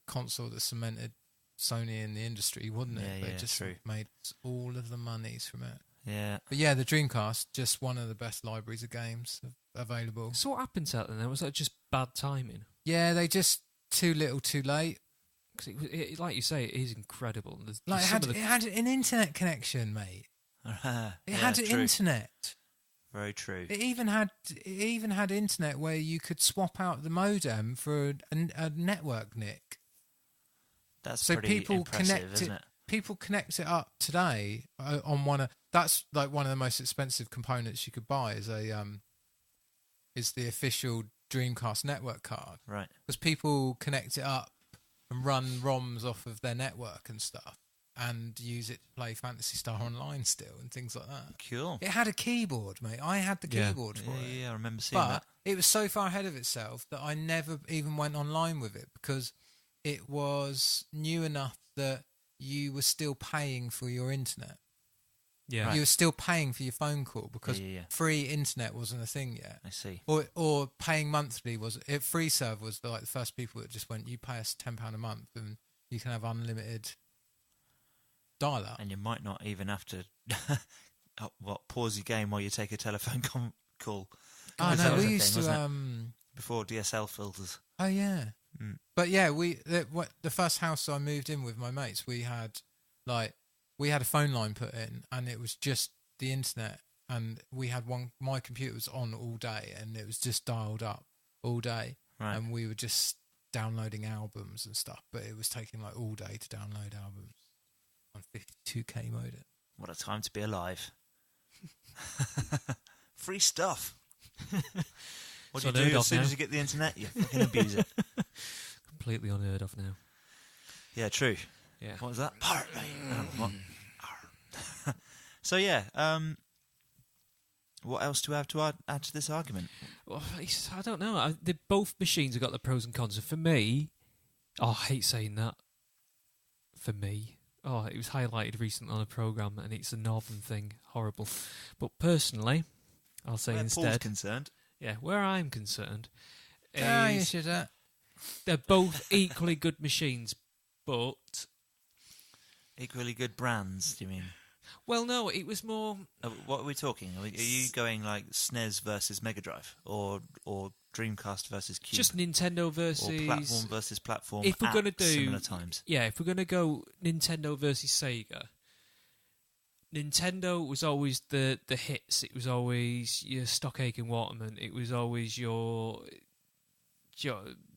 console that cemented Sony in the industry, wasn't it? Yeah, They yeah, just true. made all of the monies from it. Yeah. But yeah, the Dreamcast, just one of the best libraries of games available. So what happened to that then? Was that just bad timing? Yeah, they just too little, too late. Because like you say, it is incredible. There's Like some it had an internet connection, mate. It had an true. internet. Very true. It even had internet where you could swap out the modem for a network nick. That's So pretty people impressive, connect isn't it. it? People connect it up today on one of that's like one of the most expensive components you could buy is is the official Dreamcast network card, Right. because people connect it up and run ROMs off of their network and stuff and use it to play Phantasy Star Online still and things like that. Cool. It had a keyboard, mate. I had the keyboard for it. Yeah, I remember seeing But that. it was so far ahead of itself that I never even went online with it because it was new enough that you were still paying for your internet. Yeah. Right. You were still paying for your phone call because Yeah. free internet wasn't a thing yet. I see. Or paying monthly was it. FreeServe was like the first people that just went, you pay us £10 a month and you can have unlimited dial-up. And you might not even have to pause your game while you take a telephone call. Oh That no, was we a used thing, to. wasn't it? Before DSL filters. Oh yeah. Mm. But yeah, the first house I moved in with my mates, we had a phone line put in, and it was just the internet, and we had one. My computer was on all day, and it was just dialed up all day, Right. and we were just downloading albums and stuff. But it was taking like all day to download albums on 52K modem. What a time to be alive. Free stuff. What So do you do unheard as of soon now. as you get the internet? You fucking abuse it. Completely unheard of now. Yeah, true. Yeah. What was that? Pirate, mate. What? So yeah, what else do we have to add to this argument? Well, I don't know. Both machines have got the pros and cons. And for me, I hate saying that. For me. Oh, it was highlighted recently on a programme, and it's a northern thing. Horrible. But personally, I'll say Where Paul's instead... concerned. Yeah, where I'm concerned You is should. they're both equally good machines, but... Equally good brands, do you mean? Well, no, it was more... What are we talking? Are you going like SNES versus Mega Drive, or Dreamcast versus Cube, just Nintendo versus... or platform versus platform? If we're at gonna do similar times, Yeah, if we're going to go Nintendo versus Sega, Nintendo was always the hits. It was always your Stock Aitken Waterman. It was always your...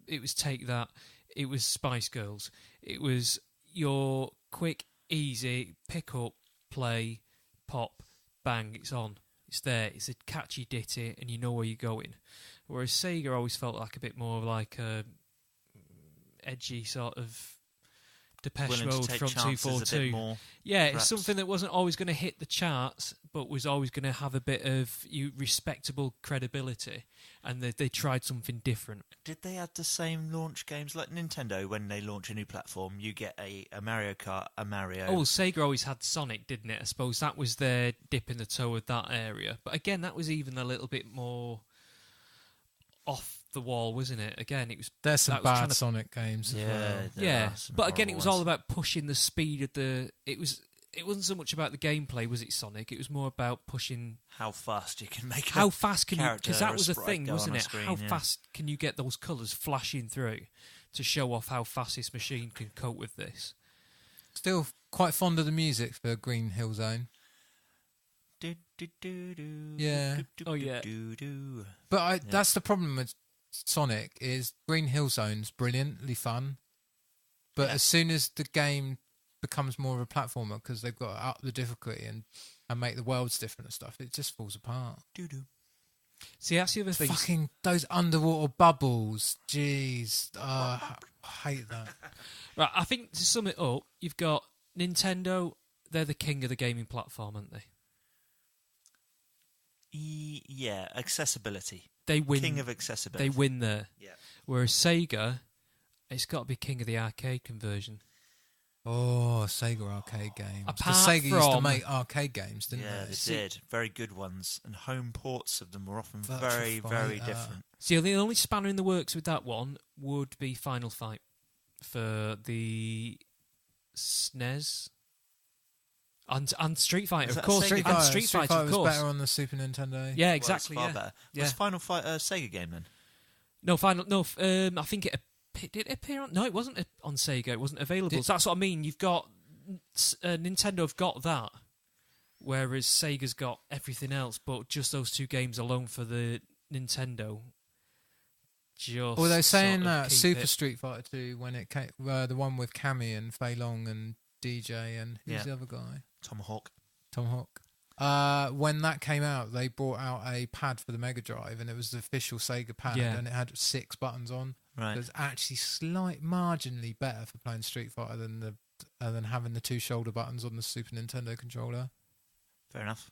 It was Take That. It was Spice Girls. It was your quick, easy, pick up, play, pop, bang, it's on. It's there. It's a catchy ditty, and you know where you're going. Whereas Sega always felt like a bit more like a edgy sort of Depeche willing Mode to take from chances a 242. bit more. Yeah, perhaps. it's something that wasn't always going to hit the charts, but was always going to have a bit of respectable credibility, and they tried something different. Did they have the same launch games like Nintendo? When they launch a new platform, you get a Mario Kart, a Mario. Oh, Sega always had Sonic, didn't it? I suppose that was their dip in the toe of that area. But again, that was even a little bit more off the wall, wasn't it? Again, it was... There's some that was trying bad to- Sonic games as Yeah, well. there Yeah, are some but again, it horrible was ones. all about pushing the speed of the... It wasn't so much about the gameplay, was it, Sonic? It was more about pushing... how fast you can make. How fast can you... character Because that or was a sprite thing, go on wasn't a it? screen, How yeah. fast can you get those colours flashing through to show off how fast this machine can cope with this? Still quite fond of the music for Green Hill Zone. Yeah. Oh, yeah. But that's the problem with Sonic is Green Hill Zone's brilliantly fun, but Yeah. as soon as the game becomes more of a platformer because they've got to up the difficulty and make the worlds different and stuff, it just falls apart. See, that's the other thing. Fucking those underwater bubbles, jeez, I hate that. Right, I think to sum it up, you've got Nintendo. They're the king of the gaming platform, aren't they? Yeah, accessibility. They win. King of accessibility. They win there. Yeah. Whereas Sega, it's got to be king of the arcade conversion. Oh, Sega arcade games. Apart Because Sega used to from- make arcade games, didn't Yeah, they? they did. Very good ones. And home ports of them were often Virtua very, very Fighter. different. See, the only spanner in the works with that one would be Final Fight for the SNES. And Street Fighter, Is of that course. Sega? And Street Fighter of was course. better on the Super Nintendo. Yeah, Well, exactly. it's far Yeah. better. Yeah. Was Final Fight a Sega game then? No, I think did it appear on? No, it wasn't on Sega. It wasn't available. So that's what I mean. You've got Nintendo have got that, whereas Sega's got everything else, but just those two games alone for the Nintendo. Just Although saying sort of that, keep Super it- Street Fighter 2, when it came, the one with Cammy and Fei Long and DJ and who's Yeah. the other guy? Tomahawk. Tom Hawk. When that came out, they brought out a pad for the Mega Drive, and it was the official Sega pad, Yeah. and it had 6 buttons on. Right. It was actually marginally better for playing Street Fighter than having the 2 shoulder buttons on the Super Nintendo controller. Fair enough.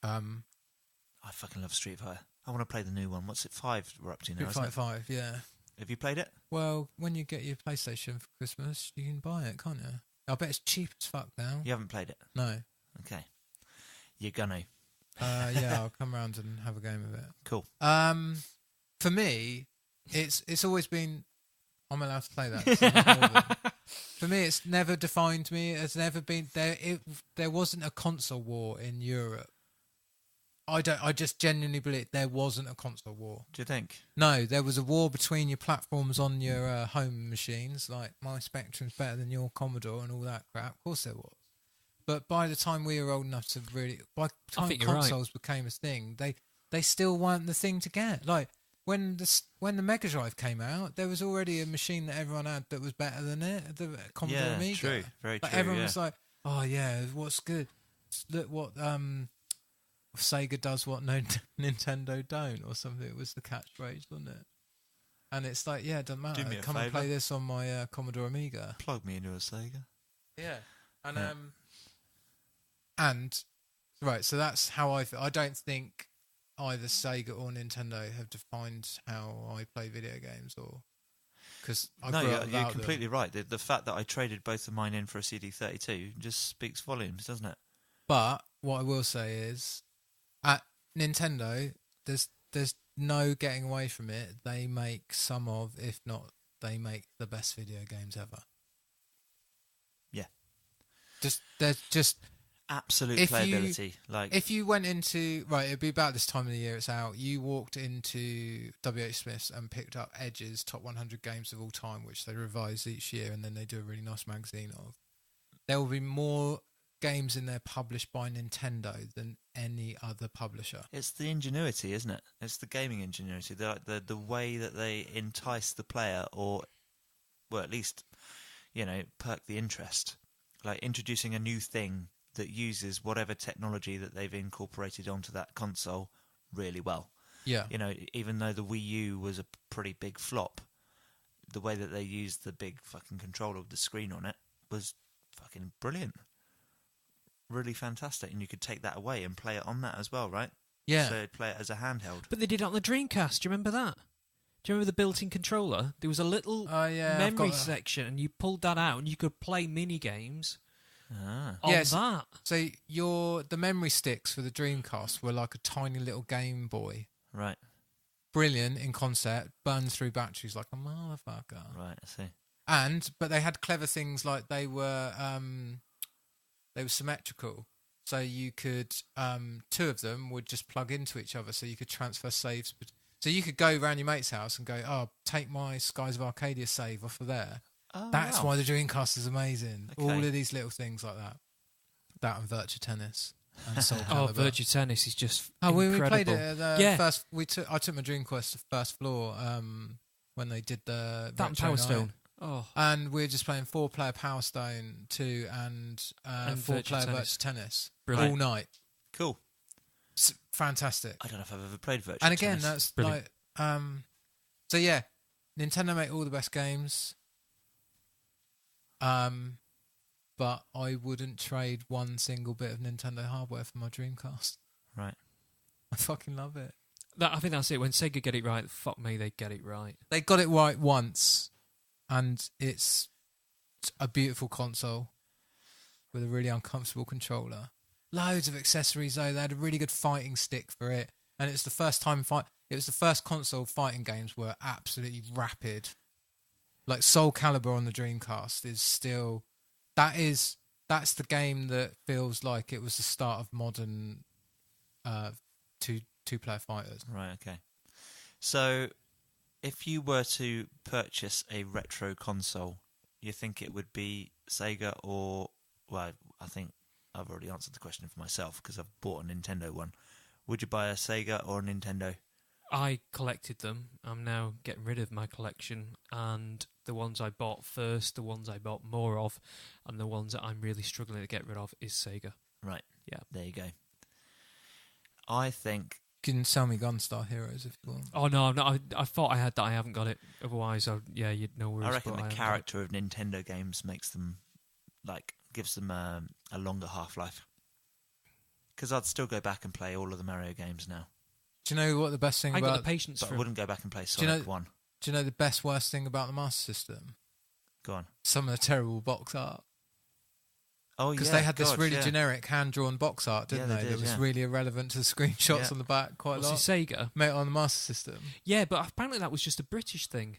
I fucking love Street Fighter. I want to play the new one. What's it, 5 we're up to now, Street isn't Fighter it? 5, yeah. Have you played it? Well, when you get your PlayStation for Christmas, you can buy it, can't you? I bet it's cheap as fuck now. You haven't played it? No. Okay. You're gonna. Yeah, I'll come round and have a game of it. Cool. For me, it's always been. I'm allowed to play that. So I'm not bothered. For me, it's never defined me. It's never been there. There wasn't a console war in Europe. I just genuinely believe there wasn't a console war. Do you think? No, there was a war between your platforms on your home machines, like my Spectrum's better than your Commodore and all that crap. Of course there was. But by the time we were old enough to really, by the time think you're right. consoles became a thing, they still weren't the thing to get. Like when the Mega Drive came out, there was already a machine that everyone had that was better than it, the Commodore Yeah, Amiga. true. Very Like true, everyone yeah. was like, "Oh yeah, what's good? Look what Sega does, what no Nintendo don't," or something. It was the catchphrase, wasn't it? And it's like, yeah, it doesn't matter. Do me a Come and favour. play this on my Commodore Amiga. Plug me into a Sega. Yeah, and Yeah. and right, so that's how I feel. I don't think either Sega or Nintendo have defined how I play video games, or because I No, grew you're, up you're without completely them. right. The fact that I traded both of mine in for a CD32 just speaks volumes, doesn't it? But what I will say is, at Nintendo, there's no getting away from it. They make some of, if not, they make the best video games ever. Yeah. There's just. Absolute If you- playability. If you went into, right, it'd be about this time of the year it's out, you walked into WH Smith's and picked up Edge's top 100 games of all time, which they revise each year and then they do a really nice magazine of. There will be more games in there published by Nintendo than any other publisher. it's the ingenuity, isn't it? It's the gaming ingenuity. The way that they entice the player, or, well, at least, perk the interest. Like introducing a new thing that uses whatever technology that they've incorporated onto that console really well. Yeah. Even though the Wii U was a pretty big flop, the way that they used the big fucking controller with the screen on it was fucking brilliant. Really fantastic. And you could take that away and play it on that as well, right? Yeah. So play it as a handheld. But they did it on the Dreamcast. Do you remember that? Do you remember the built-in controller? There was a little Oh, yeah. I've memory got that. section, and you pulled that out, and you could play mini games Ah. on Yes. that. So the memory sticks for the Dreamcast were like a tiny little Game Boy. Right, Brilliant in concept, burns through batteries like a motherfucker. right, I see. But they had clever things like they were symmetrical, so you could 2 of them would just plug into each other, so you could transfer saves. So you could go around your mate's house and go, "Oh, take my Skies of Arcadia save off of there." Oh, That's wow. why the Dreamcast is amazing. Okay. All of these little things like that. That and Virtua Tennis and Soul Oh, Calibur. Virtua Tennis is just Oh, we incredible. played it at the Yeah. first. I took my Dreamcast to first floor when they did the That and Retro Power Night. Stone. Oh, And we were just playing 4-player Power Stone 2 and 4-player Virtua Virtua Tennis Brilliant. all night. Cool. Fantastic. I don't know if I've ever played Virtual And again, Tennis. that's Brilliant. like so yeah, Nintendo make all the best games. But I wouldn't trade one single bit of Nintendo hardware for my Dreamcast. Right. I fucking love it. I think that's it. When Sega get it right, fuck me, they get it right. They got it right once, and it's a beautiful console with a really uncomfortable controller. Loads of accessories though. They had a really good fighting stick for it, and it's the first time It was the first console fighting games were absolutely rapid. Like Soul Calibur on the Dreamcast is still, that is that's the game that feels like it was the start of modern two-player fighters. Right, okay. So, if you were to purchase a retro console, you think it would be Sega or... Well, I think I've already answered the question for myself because I've bought a Nintendo one. Would you buy a Sega or a Nintendo? I collected them. I'm now getting rid of my collection, and the ones I bought first, the ones I bought more of, and the ones that I'm really struggling to get rid of is Sega. Right. Yeah. There you go. I think... You can sell me Gunstar Heroes if you want. Oh no, no! I thought I had that. I haven't got it. Otherwise, you'd know where. I reckon the character of Nintendo games makes them, gives them a longer half-life. Because I'd still go back and play all of the Mario games now. Do you know what the best thing I about... got the patience But for I it. wouldn't go back and play Sonic 1. Do you know the best worst thing about the Master System? Go on. Some of the terrible box art. Oh, yeah. Because they had this God, really yeah. generic hand-drawn box art, didn't Yeah, they? they That did, was yeah. really irrelevant to the screenshots Yeah. on the back quite a Was lot. it Sega? Made it on the Master System. Yeah, but apparently that was just a British thing.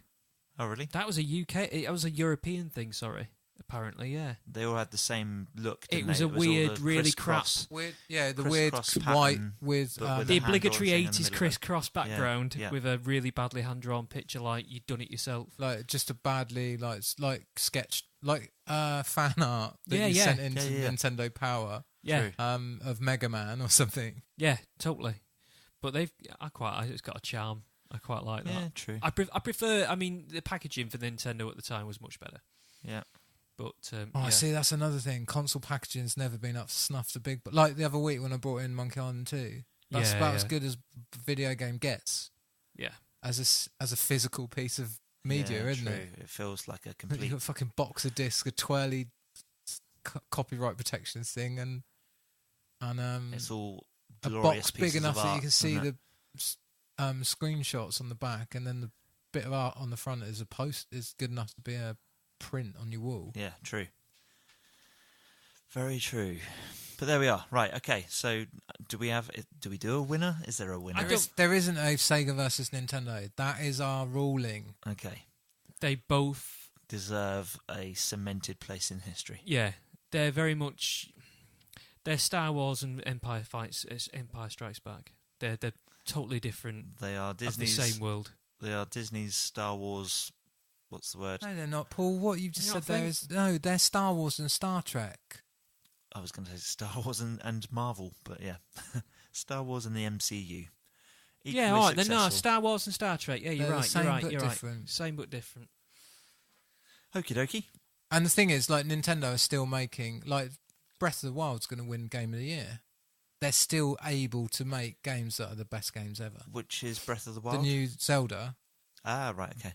Oh, really? That was a UK. It was a European thing. Sorry. Apparently, yeah. They all had the same look, didn't It was they? a all weird, the really crap. crisscross. Weird, yeah, the Crisscross weird white pattern, with... but with The hand-drawn obligatory thing in the 80s middle of it. crisscross background yeah. with a really badly hand-drawn picture like you'd done it yourself. like just a badly sketched fan art that Yeah, you yeah. sent into Yeah, yeah. Nintendo Power Yeah, True. of Mega Man or something. yeah, totally. But it's got a charm. I quite like that. Yeah, true. I prefer. I mean, the packaging for Nintendo at the time was much better. Yeah. But Oh, see, that's another thing. Console packaging's never been up to snuff to big. But like the other week when I brought in Monkey Island 2, that's Yeah, about yeah. as good as video game gets yeah, as a physical piece of media, Yeah, isn't true. it? It feels like a You've complete... got a fucking box of discs, a twirly copyright protection thing, and It's all a glorious box pieces big enough of that you art, can see isn't it? the screenshots on the back, and then the bit of art on the front is good enough to be a print on your wall. Yeah, true. Very true. But there we are. Right, okay. So do we do a winner? Is there a winner? There isn't a Sega versus Nintendo. That is our ruling. Okay. they both. Deserve a cemented place in history. Yeah, they're very much. They're Star Wars and Empire Strikes Back. They're totally different. They are Of the Disney's... same world. They are Disney's Star Wars... What's the word? No, they're not, Paul. What you've just You said not there think? is... No, they're Star Wars and Star Trek. I was going to say Star Wars and Marvel, but yeah. Star Wars and the MCU. Yeah, all right. Then no, Star Wars and Star Trek. Yeah, you're They're the right. same You're right. but You're different. right. Same but different. Okie dokie. And the thing is, like, Nintendo are still making... Like, Breath of the Wild's going to win Game of the Year. They're still able to make games that are the best games ever. Which is Breath of the Wild? The new Zelda. Ah, right, okay.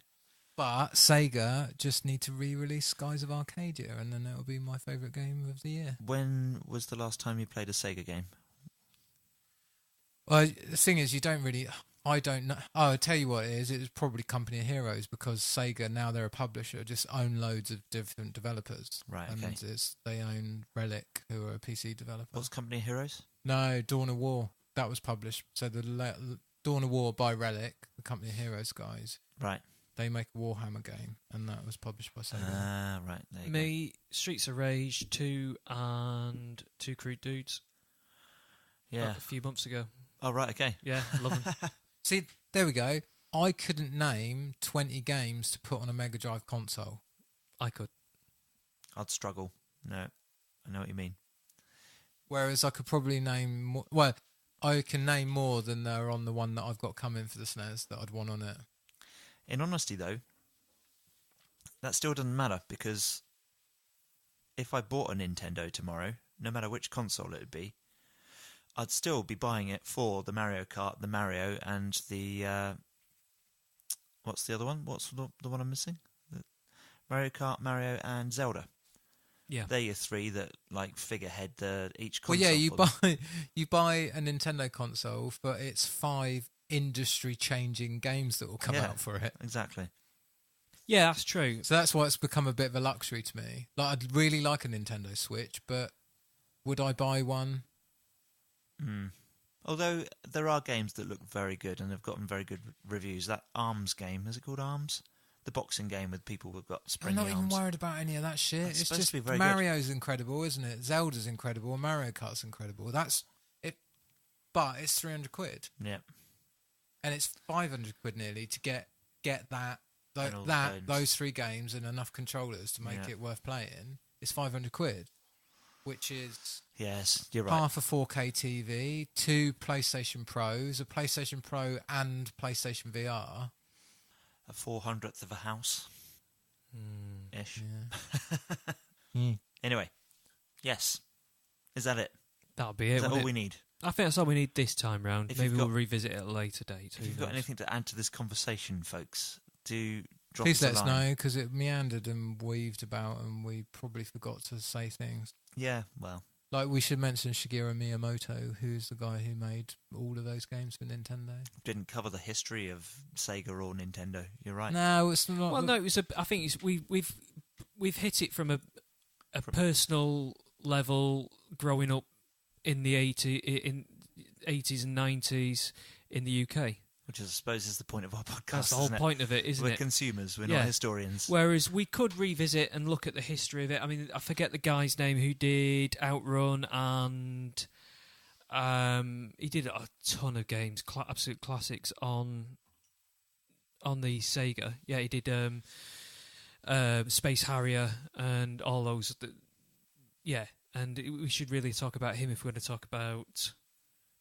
But Sega just need to re-release Skies of Arcadia, and then it'll be my favourite game of the year. When was the last time you played a Sega game? Well, the thing is, you don't really... I don't know. Oh, I'll tell you what it is. It was probably Company of Heroes, because Sega, now they're a publisher, just own loads of different developers. Right, and okay. they own Relic, who are a PC developer. What's Company of Heroes? No, Dawn of War. That was published. So Dawn of War by Relic, the Company of Heroes guys, Right. they make a Warhammer game, and that was published by Sega. Ah, right. There you Me, Streets of Rage 2 and Two Crude Dudes. go. Yeah. A few months ago. Oh, right, okay. Yeah, love them. See, there we go. I couldn't name 20 games to put on a Mega Drive console. I could. I'd struggle. No, I know what you mean. Whereas I could probably name more... Well, I can name more than there are on the one that I've got coming for the SNES that I'd want on it. In honesty, though, that still doesn't matter, because if I bought a Nintendo tomorrow, no matter which console it would be, I'd still be buying it for the Mario Kart, the Mario, and the... what's the other one? What's the one I'm missing? Mario Kart, Mario, and Zelda. Yeah. They're your three that, like, figurehead each Well, console. yeah, you for them. you buy a Nintendo console, but it's 5 industry-changing games that will come Yeah. out for it. Exactly. Yeah, that's true. So that's why it's become a bit of a luxury to me. Like, I'd really like a Nintendo Switch, but would I buy one? Although there are games that look very good and have gotten very good reviews. That ARMS game, is it called ARMS? the boxing game with people who've got I'm springy not even arms. worried about any of that shit. It's It's supposed just to be very Mario's incredible, isn't it? Zelda's incredible. Mario Kart's incredible. That's it. But it's 300 quid. Yeah. And it's 500 quid nearly to get that And all the codes. those 3 games and enough controllers to make Yeah. it worth playing. It's 500 quid, which is Yes, you're right. half a 4K TV, 2 PlayStation Pros, a PlayStation Pro and PlayStation VR. A 400th of a house. Ish. Yeah. Anyway. Yes. Is that it? That'll be it. Is that all won't it? we need? I think that's all we need this time round. If Maybe you've we'll got- revisit it at a later date. If you've got anything to add to this conversation, folks, do drop Please us let a us line. know, because it meandered and weaved about and we probably forgot to say things. Yeah, well, Like, we should mention Shigeru Miyamoto, who's the guy who made all of those games for Nintendo. didn't cover the history of Sega or Nintendo. You're right. No, it's not. Well, no, it was I think we've hit it from a personal level, growing up in the 80s and 90s in the UK. Which I suppose is the point of our podcast. That's the whole isn't it? point of it, isn't We're it? consumers. We're Yeah. not historians. Whereas we could revisit and look at the history of it. I mean, I forget the guy's name who did Outrun, and he did a ton of games, absolute classics on the Sega. Yeah, he did Space Harrier and all those. Yeah, and we should really talk about him if we're going to talk about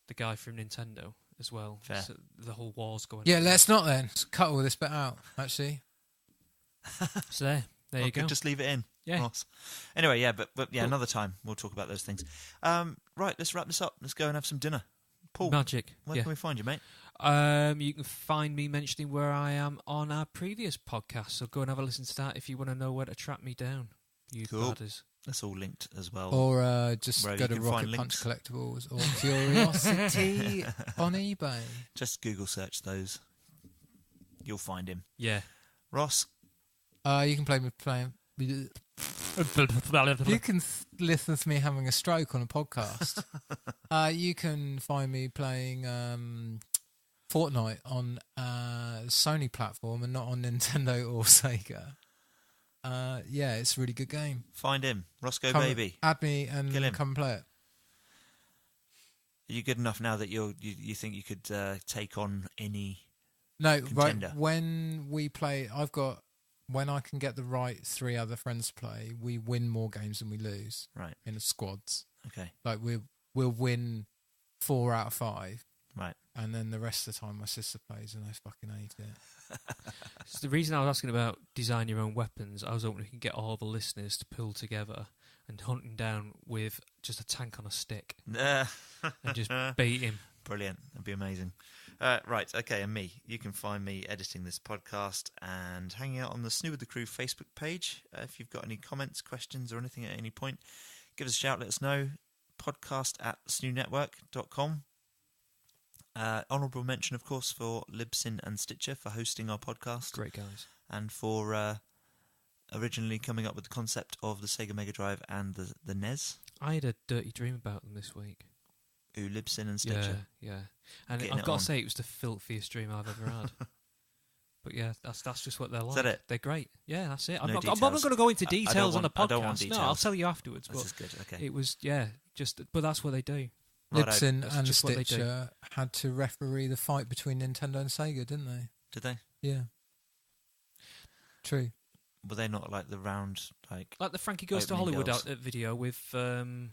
the guy from Nintendo as well. Fair. So the whole war's going Yeah, on. let's not then. Let's cut all this bit out, actually. So there you go. Just leave it in. Yeah. Ross. Anyway, yeah, but yeah, Cool. another time we'll talk about those things. Right, let's wrap this up. Let's go and have some dinner. Paul, Magic. where Yeah. can we find you, mate? You can find me mentioning where I am on our previous podcast, so go and have a listen to that if you want to know where to track me down, you Cool. badders. That's all linked as well. Or just Wherever go you to can Rocket find Punch links. Collectables or Curiosity on eBay. Just Google search those. You'll find him. Yeah. Ross, You can You can listen to me having a stroke on a podcast. You can find me playing Fortnite on Sony platform and not on Nintendo or Sega. Yeah, it's a really good game. find him. rosscobaby. Add me and Kill him. come play it. Are you good enough now that you think you could take on any? No, Contender. right. When we play, when I can get the right 3 other friends to play, we win more games than we lose Right. in the squads. Okay. Like we'll win 4 out of 5. Right. And then the rest of the time my sister plays and I fucking hate it. So the reason I was asking about design your own weapons, I was hoping we could get all the listeners to pull together and hunt him down with just a tank on a stick and just bait him. Brilliant. That'd be amazing. Right, okay, and me. You can find me editing this podcast and hanging out on the SNEW with the Crew Facebook page. If you've got any comments, questions, or anything at any point, give us a shout, let us know. podcast@snewnetwork.com. Honourable mention, of course, for Libsyn and Sticher for hosting our podcast Great guys. and for originally coming up with the concept of the Sega Mega Drive and the NES. I had a dirty dream about them this week. Ooh, Libsyn and Sticher. Yeah. And Getting I've it got on. to say, it was the filthiest dream I've ever had. But yeah, that's just what they're like. that it? They're great. Yeah, that's it. I'm No not details. going to go into I don't details on the want- I don't podcast. want No, I'll details. tell you afterwards. This But is good, okay. it was, but that's what they do. Righto. Libsyn That's and just what they do. Stitcher had to referee the fight between Nintendo and Sega, didn't they? Did they? Yeah. True. Were they not like the round, like... Like the Frankie Goes to Opening Hollywood girls. video with, Two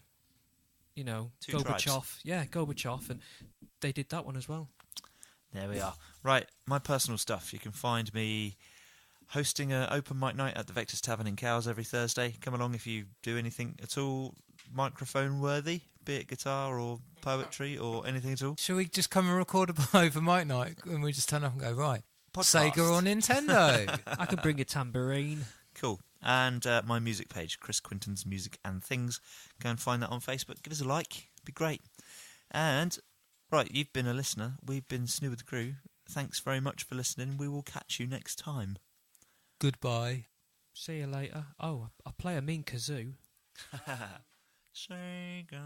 Gorbachev. tribes. Yeah, Gorbachev. And they did that one as well. There we are. Right, my personal stuff. You can find me hosting an open mic night at the Vector's Tavern in Cowes every Thursday. Come along if you do anything at all microphone worthy, be it guitar or poetry or anything at all. Shall we just come and record over mic night and we just turn up and go, right, Podcast. Sega or Nintendo? I could bring a tambourine. Cool. And my music page, Chris Quinton's Music and Things. Go and find that on Facebook. Give us a like. It'd be great. And, right, you've been a listener. We've been SNEW with the Crew. Thanks very much for listening. We will catch you next time. Goodbye. See you later. Oh, I play a mean kazoo. Sega.